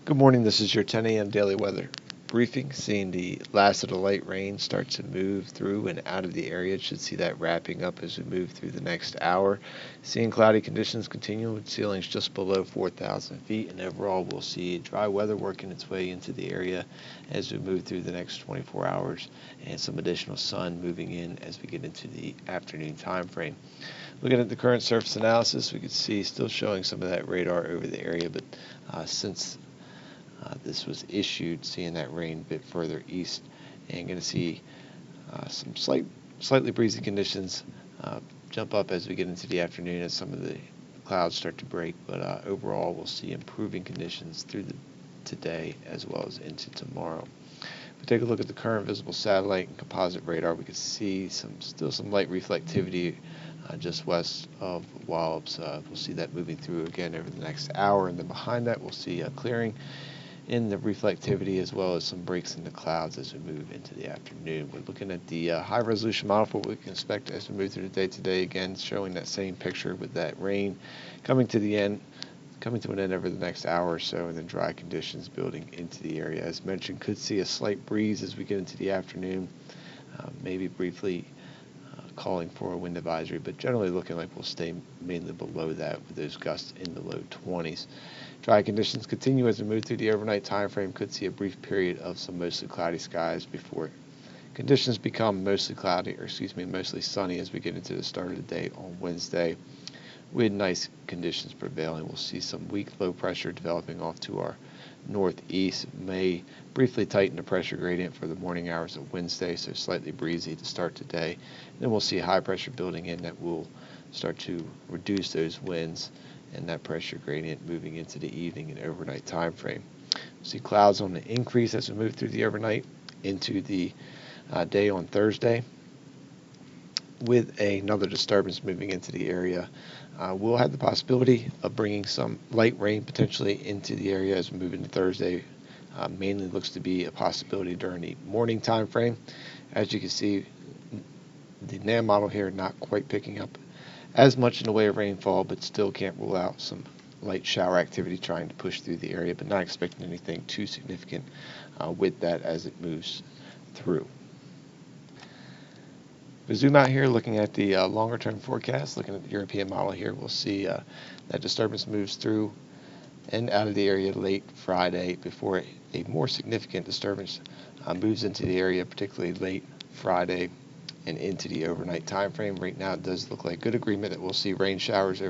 Good morning, this is your 10 a.m. daily weather briefing. Seeing the last of the light rain start to move through and out of the area. Should see that wrapping up as we move through the next hour. Seeing cloudy conditions continue with ceilings just below 4,000 feet, and overall we'll see dry weather working its way into the area as we move through the next 24 hours, and some additional sun moving in as we get into the afternoon time frame. Looking at the current surface analysis, we can see still showing some of that radar over the area, but since this was issued, seeing that rain a bit further east, and going to see some slightly breezy conditions jump up as we get into the afternoon as some of the clouds start to break. But overall, we'll see improving conditions through today as well as into tomorrow. If we take a look at the current visible satellite and composite radar, we can see still some light reflectivity just west of Wallops. We'll see that moving through again over the next hour, and then behind that we'll see a clearing in the reflectivity as well as some breaks in the clouds as we move into the afternoon. We're looking at the high resolution model for what we can expect as we move through the day today, again showing that same picture with that rain coming to an end over the next hour or so, and then dry conditions building into the area. As mentioned, could see a slight breeze as we get into the afternoon, maybe briefly calling for a wind advisory, but generally looking like we'll stay mainly below that with those gusts in the low 20s. Dry conditions continue as we move through the overnight time frame. Could see a brief period of some mostly cloudy skies before conditions become mostly sunny as we get into the start of the day on Wednesday, with nice conditions prevailing. We'll see some weak low pressure developing off to our northeast. May briefly tighten the pressure gradient for the morning hours of Wednesday, so slightly breezy to start today. Then we'll see high pressure building in that will start to reduce those winds and that pressure gradient moving into the evening and overnight time frame. We'll see clouds on the increase as we move through the overnight into the day on Thursday, with another disturbance moving into the area. We'll have the possibility of bringing some light rain potentially into the area as we move into Thursday. Mainly looks to be a possibility during the morning time frame. As you can see, the NAM model here not quite picking up as much in the way of rainfall, but still can't rule out some light shower activity trying to push through the area, but not expecting anything too significant with that as it moves through. We zoom out here looking at the longer term forecast, looking at the European model here, we'll see that disturbance moves through and out of the area late Friday before a more significant disturbance moves into the area, particularly late Friday and into the overnight time frame. Right now it does look like good agreement that we'll see rain showers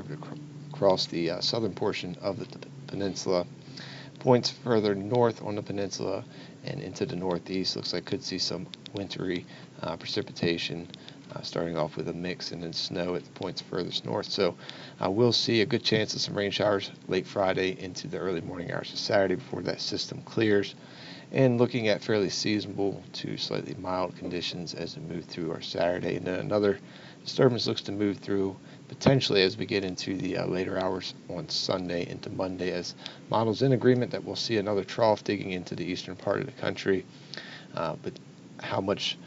across the southern portion of the peninsula. Points further north on the peninsula and into the northeast looks like could see some wintry precipitation, starting off with a mix and then snow at the points furthest north. So we'll see a good chance of some rain showers late Friday into the early morning hours of Saturday before that system clears, and looking at fairly seasonable to slightly mild conditions as we move through our Saturday. And then another disturbance looks to move through potentially as we get into the later hours on Sunday into Monday, as models in agreement that we'll see another trough digging into the eastern part of the country. But how much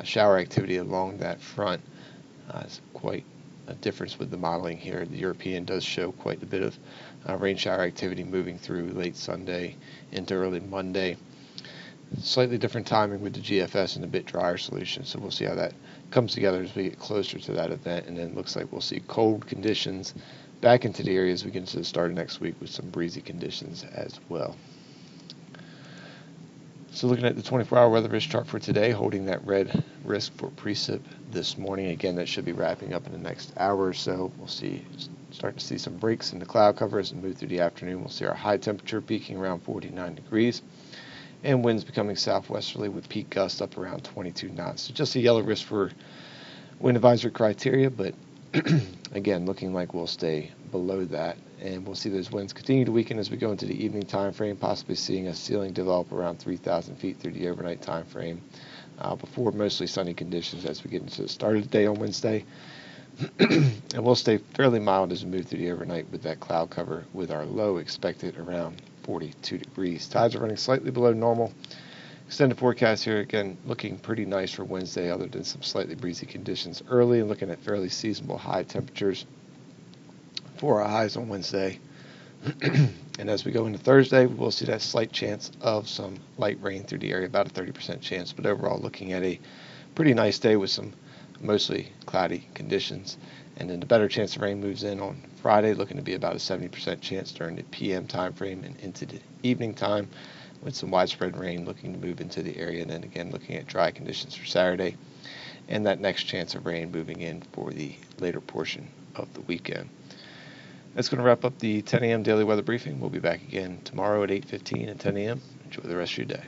shower activity along that front is quite a difference with the modeling here. The European does show quite a bit of rain shower activity moving through late Sunday into early Monday. Slightly different timing with the GFS and a bit drier solution, so we'll see how that comes together as we get closer to that event. And then it looks like we'll see cold conditions back into the area as we get into the start of next week with some breezy conditions as well. So looking at the 24-hour weather risk chart for today, holding that red risk for precip this morning. Again, that should be wrapping up in the next hour or so. We'll start to see some breaks in the cloud cover as we move through the afternoon. We'll see our high temperature peaking around 49 degrees. And winds becoming southwesterly with peak gusts up around 22 knots. So just a yellow risk for wind advisory criteria, but again, looking like we'll stay below that. And we'll see those winds continue to weaken as we go into the evening time frame, possibly seeing a ceiling develop around 3,000 feet through the overnight time frame before mostly sunny conditions as we get into the start of the day on Wednesday. And we'll stay fairly mild as we move through the overnight with that cloud cover, with our low expected around 42 degrees. Tides are running slightly below normal. Extended forecast here, again, looking pretty nice for Wednesday other than some slightly breezy conditions early, and looking at fairly seasonable high temperatures for our highs on Wednesday. And as we go into Thursday, we'll see that slight chance of some light rain through the area, about a 30% chance. But overall, looking at a pretty nice day with some mostly cloudy conditions. And then the better chance of rain moves in on Friday, looking to be about a 70% chance during the PM time frame and into the evening time, with some widespread rain looking to move into the area. And then again, looking at dry conditions for Saturday, and that next chance of rain moving in for the later portion of the weekend. That's going to wrap up the 10 a.m. daily weather briefing. We'll be back again tomorrow at 8:15 and 10 a.m. Enjoy the rest of your day.